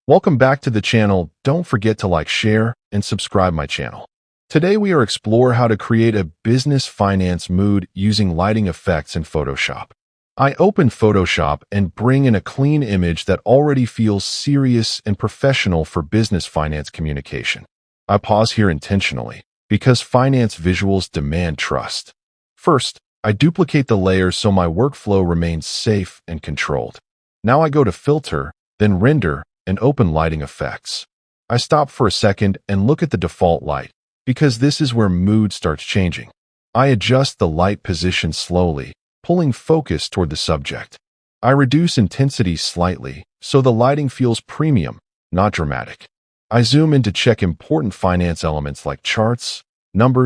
Welcome back to the channel. Don't forget to like, share, and subscribe my channel. Today we are explore how to create a business finance mood using lighting effects in Photoshop. I open Photoshop and bring in a clean image that already feels serious and professional for business finance communication. I pause here intentionally because finance visuals demand trust. First, I duplicate the layers so my workflow remains safe and controlled. Now I go to Filter, then Render, and open lighting effects. I stop for a second and look at the default light, because this is where mood starts changing. I adjust the light position slowly, pulling focus toward the subject. I reduce intensity slightly, so the lighting feels premium, not dramatic. I zoom in to check important finance elements like charts, numbers,